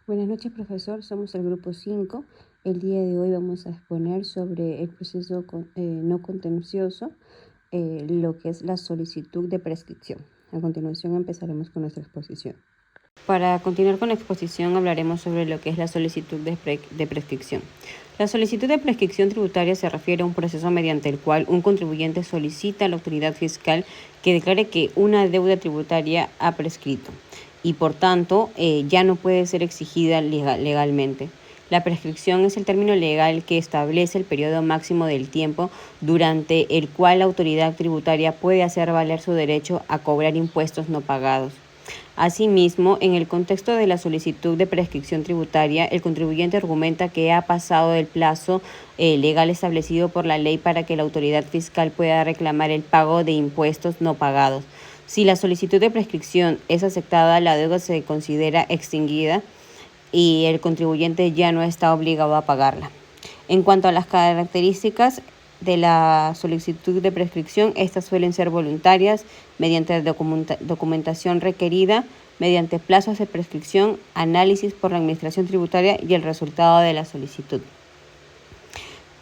Buenas noches, profesor. Somos el grupo 5. El día de hoy vamos a exponer sobre el proceso no contencioso, lo que es la solicitud de prescripción. A continuación empezaremos con nuestra exposición. Para continuar con la exposición hablaremos sobre lo que es la solicitud de prescripción. La solicitud de prescripción tributaria se refiere a un proceso mediante el cual un contribuyente solicita a la autoridad fiscal que declare que una deuda tributaria ha prescrito y por tanto ya no puede ser exigida legalmente. La prescripción es el término legal que establece el periodo máximo del tiempo durante el cual la autoridad tributaria puede hacer valer su derecho a cobrar impuestos no pagados. Asimismo, en el contexto de la solicitud de prescripción tributaria, el contribuyente argumenta que ha pasado el plazo legal establecido por la ley para que la autoridad fiscal pueda reclamar el pago de impuestos no pagados. Si la solicitud de prescripción es aceptada, la deuda se considera extinguida y el contribuyente ya no está obligado a pagarla. En cuanto a las características de la solicitud de prescripción, estas suelen ser voluntarias, mediante documentación requerida, mediante plazos de prescripción, análisis por la Administración Tributaria y el resultado de la solicitud.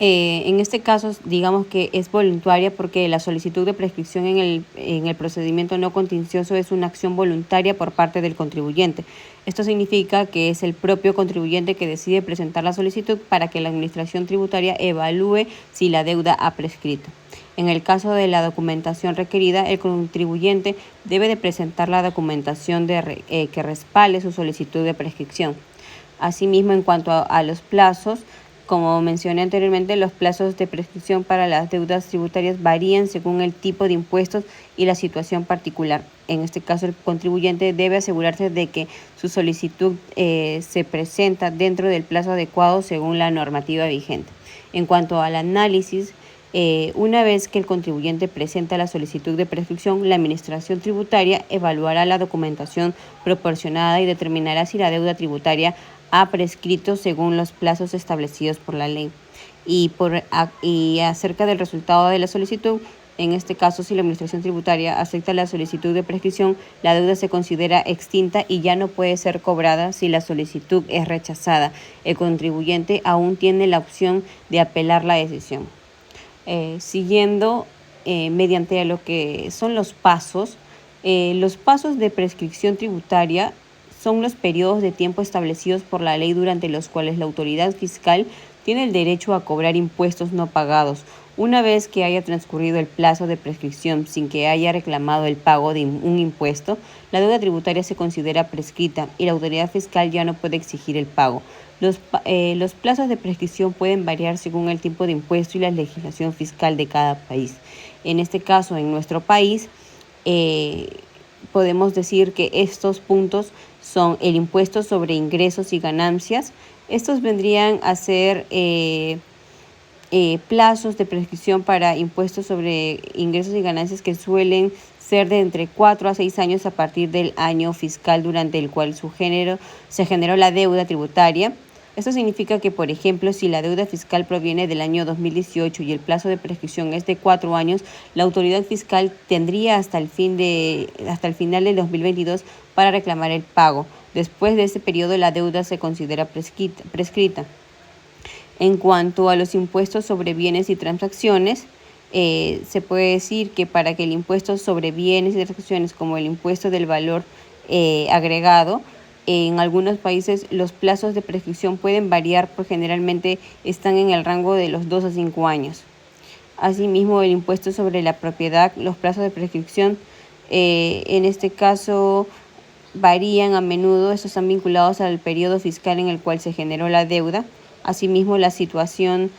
En este caso, digamos que es voluntaria porque la solicitud de prescripción en el procedimiento no contencioso es una acción voluntaria por parte del contribuyente. Esto significa que es el propio contribuyente que decide presentar la solicitud para que la Administración Tributaria evalúe si la deuda ha prescrito. En el caso de la documentación requerida, el contribuyente debe de presentar la documentación que respalde su solicitud de prescripción. Asimismo, en cuanto a los plazos, como mencioné anteriormente, los plazos de prescripción para las deudas tributarias varían según el tipo de impuestos y la situación particular. En este caso, el contribuyente debe asegurarse de que su solicitud se presenta dentro del plazo adecuado según la normativa vigente. En cuanto al análisis, una vez que el contribuyente presenta la solicitud de prescripción, la Administración Tributaria evaluará la documentación proporcionada y determinará si la deuda tributaria ha prescrito según los plazos establecidos por la ley. Y acerca del resultado de la solicitud, en este caso, si la Administración Tributaria acepta la solicitud de prescripción, la deuda se considera extinta y ya no puede ser cobrada si la solicitud es rechazada. El contribuyente aún tiene la opción de apelar la decisión. Siguiendo mediante lo que son los pasos de prescripción tributaria son los periodos de tiempo establecidos por la ley durante los cuales la autoridad fiscal tiene el derecho a cobrar impuestos no pagados. Una vez que haya transcurrido el plazo de prescripción sin que haya reclamado el pago de un impuesto, la deuda tributaria se considera prescrita y la autoridad fiscal ya no puede exigir el pago. Los plazos de prescripción pueden variar según el tipo de impuesto y la legislación fiscal de cada país. En este caso, en nuestro país, podemos decir que estos puntos son el impuesto sobre ingresos y ganancias. Estos vendrían a ser plazos de prescripción para impuestos sobre ingresos y ganancias que suelen ser de entre 4 a 6 años a partir del año fiscal durante el cual se generó la deuda tributaria. Esto significa que, por ejemplo, si la deuda fiscal proviene del año 2018 y el plazo de prescripción es de 4 años, la autoridad fiscal tendría hasta el final del 2022 para reclamar el pago. Después de ese periodo, la deuda se considera prescrita. En cuanto a los impuestos sobre bienes y transacciones, se puede decir que para que el impuesto sobre bienes y transacciones, como el impuesto del valor agregado, en algunos países los plazos de prescripción pueden variar, pues generalmente están en el rango de los 2 a 5 años. Asimismo, el impuesto sobre la propiedad, los plazos de prescripción, en este caso varían a menudo. Estos están vinculados al periodo fiscal en el cual se generó la deuda. Asimismo, las situaciones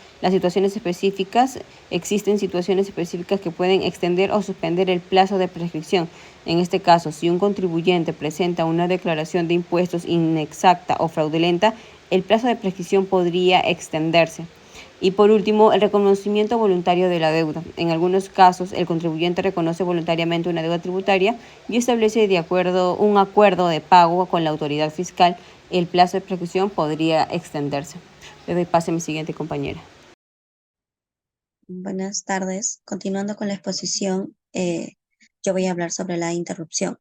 específicas, existen situaciones específicas que pueden extender o suspender el plazo de prescripción. En este caso, si un contribuyente presenta una declaración de impuestos inexacta o fraudulenta, el plazo de prescripción podría extenderse. Y por último, el reconocimiento voluntario de la deuda. En algunos casos, el contribuyente reconoce voluntariamente una deuda tributaria y establece un acuerdo de pago con la autoridad fiscal. El plazo de prescripción podría extenderse. Le doy pase a mi siguiente compañera. Buenas tardes. Continuando con la exposición, yo voy a hablar sobre la interrupción.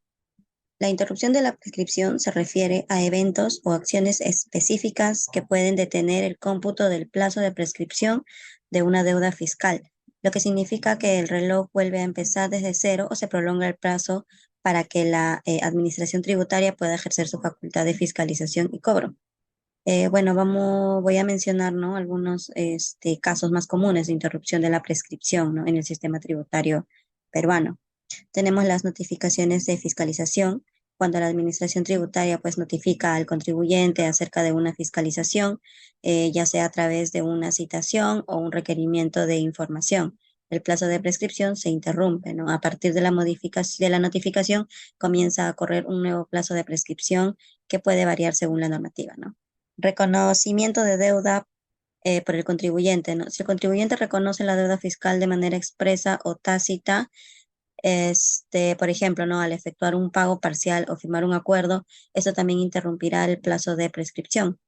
La interrupción de la prescripción se refiere a eventos o acciones específicas que pueden detener el cómputo del plazo de prescripción de una deuda fiscal, lo que significa que el reloj vuelve a empezar desde cero o se prolonga el plazo para que la Administración Tributaria pueda ejercer su facultad de fiscalización y cobro. Bueno, voy a mencionar, ¿no? Algunos casos más comunes de interrupción de la prescripción, ¿no? En el sistema tributario peruano. Tenemos las notificaciones de fiscalización, cuando la administración tributaria pues notifica al contribuyente acerca de una fiscalización, ya sea a través de una citación o un requerimiento de información. El plazo de prescripción se interrumpe, ¿no? A partir de la modificación de la notificación comienza a correr un nuevo plazo de prescripción que puede variar según la normativa, ¿no? Reconocimiento de deuda por el contribuyente, ¿no? Si el contribuyente reconoce la deuda fiscal de manera expresa o tácita, por ejemplo, ¿no? Al efectuar un pago parcial o firmar un acuerdo, eso también interrumpirá el plazo de prescripción.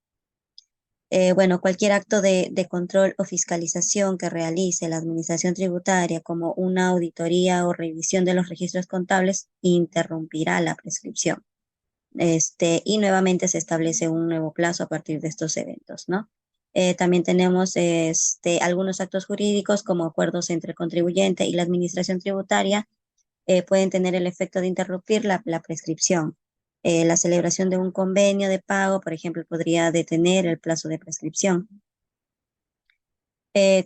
Bueno, cualquier acto de control o fiscalización que realice la Administración Tributaria, como una auditoría o revisión de los registros contables, interrumpirá la prescripción. Y nuevamente se establece un nuevo plazo a partir de estos eventos, ¿no? También tenemos algunos actos jurídicos como acuerdos entre el contribuyente y la Administración Tributaria pueden tener el efecto de interrumpir la prescripción. La celebración de un convenio de pago, por ejemplo, podría detener el plazo de prescripción.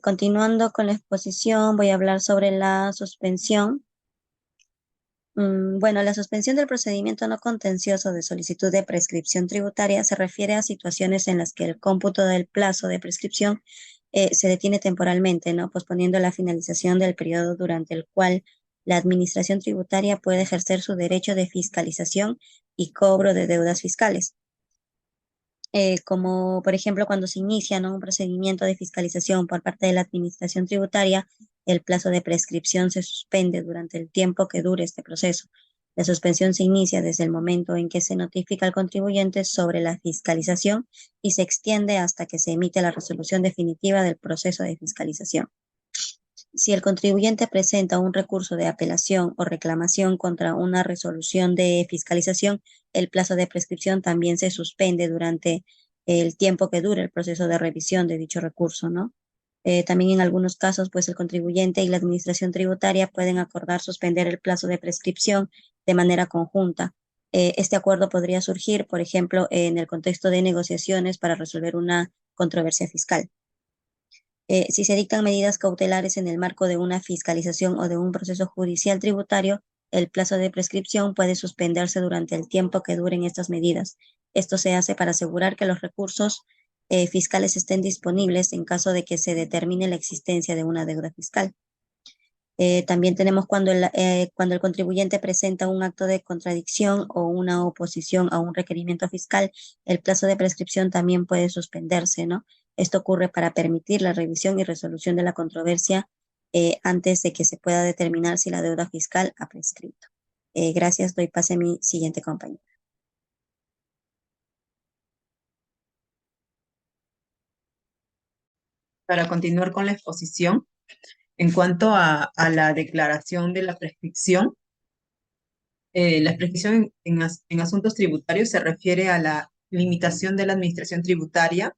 Continuando con la exposición, voy a hablar sobre la suspensión. Bueno, la suspensión del procedimiento no contencioso de solicitud de prescripción tributaria se refiere a situaciones en las que el cómputo del plazo de prescripción se detiene temporalmente, ¿no? Posponiendo la finalización del periodo durante el cual la administración tributaria puede ejercer su derecho de fiscalización y cobro de deudas fiscales. Como por ejemplo cuando se inicia, ¿no? Un procedimiento de fiscalización por parte de la administración tributaria, el plazo de prescripción se suspende durante el tiempo que dure este proceso. La suspensión se inicia desde el momento en que se notifica al contribuyente sobre la fiscalización y se extiende hasta que se emite la resolución definitiva del proceso de fiscalización. Si el contribuyente presenta un recurso de apelación o reclamación contra una resolución de fiscalización, el plazo de prescripción también se suspende durante el tiempo que dure el proceso de revisión de dicho recurso, ¿no? También en algunos casos, pues el contribuyente y la administración tributaria pueden acordar suspender el plazo de prescripción de manera conjunta. Este acuerdo podría surgir, por ejemplo, en el contexto de negociaciones para resolver una controversia fiscal. Si se dictan medidas cautelares en el marco de una fiscalización o de un proceso judicial tributario, el plazo de prescripción puede suspenderse durante el tiempo que duren estas medidas. Esto se hace para asegurar que los recursos fiscales estén disponibles en caso de que se determine la existencia de una deuda fiscal. También tenemos cuando el contribuyente presenta un acto de contradicción o una oposición a un requerimiento fiscal, el plazo de prescripción también puede suspenderse, ¿no? Esto ocurre para permitir la revisión y resolución de la controversia antes de que se pueda determinar si la deuda fiscal ha prescrito. Gracias, doy pase a mi siguiente compañero. Para continuar con la exposición, en cuanto a la declaración de la prescripción en asuntos tributarios se refiere a la limitación de la administración tributaria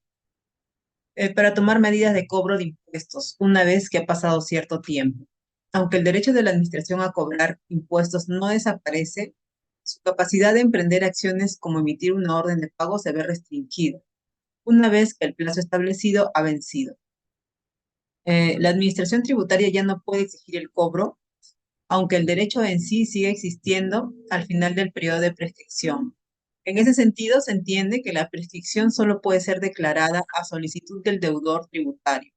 para tomar medidas de cobro de impuestos una vez que ha pasado cierto tiempo. Aunque el derecho de la administración a cobrar impuestos no desaparece, su capacidad de emprender acciones como emitir una orden de pago se ve restringida, una vez que el plazo establecido ha vencido. La administración tributaria ya no puede exigir el cobro, aunque el derecho en sí sigue existiendo al final del periodo de prescripción. En ese sentido, se entiende que la prescripción solo puede ser declarada a solicitud del deudor tributario.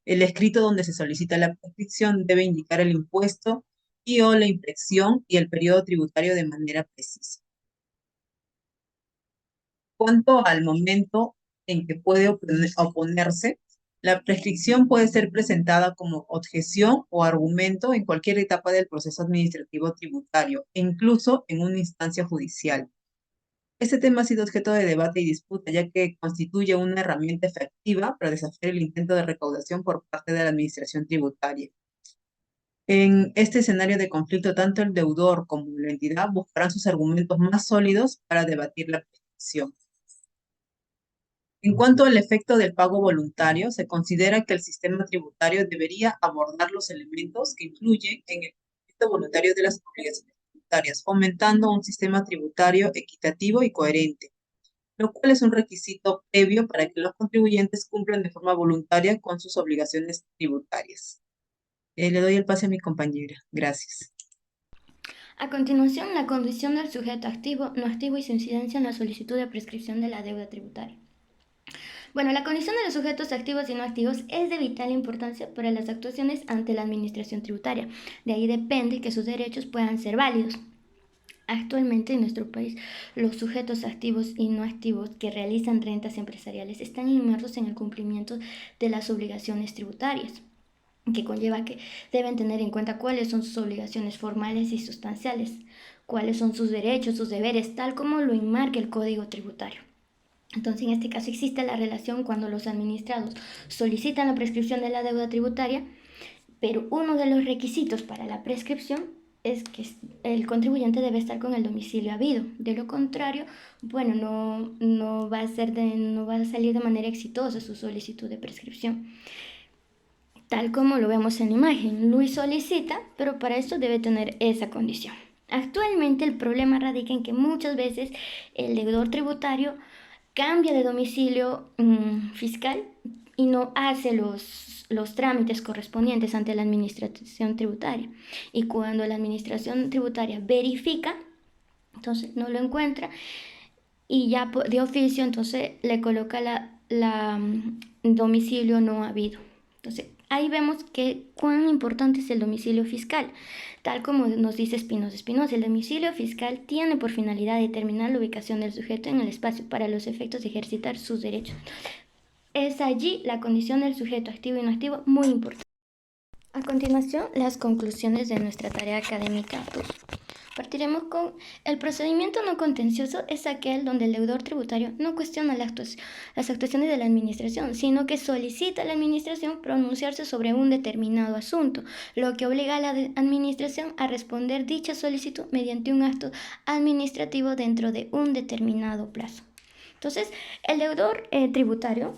El escrito donde se solicita la prescripción debe indicar el impuesto y o la infracción y el periodo tributario de manera precisa. Cuanto al momento en que puede oponerse, la prescripción puede ser presentada como objeción o argumento en cualquier etapa del proceso administrativo tributario, e incluso en una instancia judicial. Este tema ha sido objeto de debate y disputa, ya que constituye una herramienta efectiva para desafiar el intento de recaudación por parte de la administración tributaria. En este escenario de conflicto, tanto el deudor como la entidad buscarán sus argumentos más sólidos para debatir la prescripción. En cuanto al efecto del pago voluntario, se considera que el sistema tributario debería abordar los elementos que influyen en el cumplimiento voluntario de las obligaciones tributarias, fomentando un sistema tributario equitativo y coherente, lo cual es un requisito previo para que los contribuyentes cumplan de forma voluntaria con sus obligaciones tributarias. Le doy el pase a mi compañera. Gracias. A continuación, la condición del sujeto activo, no activo y su incidencia en la solicitud de prescripción de la deuda tributaria. Bueno, la condición de los sujetos activos y no activos es de vital importancia para las actuaciones ante la administración tributaria. De ahí depende que sus derechos puedan ser válidos. Actualmente en nuestro país, los sujetos activos y no activos que realizan rentas empresariales están inmersos en el cumplimiento de las obligaciones tributarias, que conlleva que deben tener en cuenta cuáles son sus obligaciones formales y sustanciales, cuáles son sus derechos, sus deberes, tal como lo enmarca el Código Tributario. Entonces, en este caso existe la relación cuando los administrados solicitan la prescripción de la deuda tributaria, pero uno de los requisitos para la prescripción es que el contribuyente debe estar con el domicilio habido. De lo contrario, bueno, no va a salir de manera exitosa su solicitud de prescripción. Tal como lo vemos en la imagen, Luis solicita, pero para eso debe tener esa condición. Actualmente el problema radica en que muchas veces el deudor tributario cambia de domicilio fiscal y no hace los trámites correspondientes ante la administración tributaria. Y cuando la administración tributaria verifica, entonces no lo encuentra y ya de oficio entonces le coloca la domicilio no habido. Entonces ahí vemos que cuán importante es el domicilio fiscal. Tal como nos dice Espinosa, el domicilio fiscal tiene por finalidad determinar la ubicación del sujeto en el espacio para los efectos de ejercitar sus derechos. Es allí la condición del sujeto activo y no activo muy importante. A continuación, las conclusiones de nuestra tarea académica 2. Partiremos con el procedimiento no contencioso es aquel donde el deudor tributario no cuestiona las actuaciones de la administración, sino que solicita a la administración pronunciarse sobre un determinado asunto, lo que obliga a la administración a responder dicha solicitud mediante un acto administrativo dentro de un determinado plazo. Entonces, el deudor tributario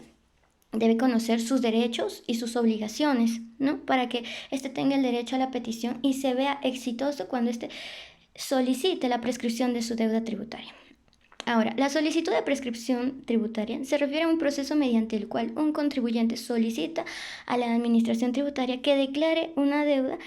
debe conocer sus derechos y sus obligaciones, ¿no? Para que éste tenga el derecho a la petición y se vea exitoso cuando éste solicite la prescripción de su deuda tributaria. Ahora, la solicitud de prescripción tributaria se refiere a un proceso mediante el cual un contribuyente solicita a la administración tributaria que declare una deuda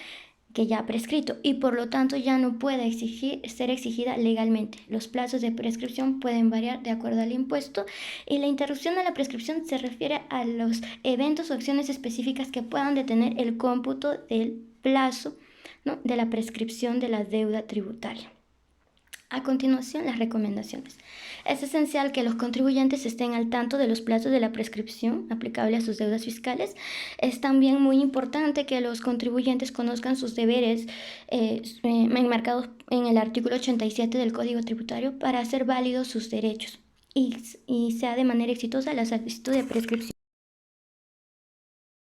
que ya ha prescrito y por lo tanto ya no puede ser exigida legalmente. Los plazos de prescripción pueden variar de acuerdo al impuesto y la interrupción de la prescripción se refiere a los eventos o acciones específicas que puedan detener el cómputo del plazo, ¿no?, de la prescripción de la deuda tributaria. A continuación, las recomendaciones. Es esencial que los contribuyentes estén al tanto de los plazos de la prescripción aplicable a sus deudas fiscales. Es también muy importante que los contribuyentes conozcan sus deberes enmarcados en el artículo 87 del Código Tributario para hacer válidos sus derechos y sea de manera exitosa la solicitud de prescripción.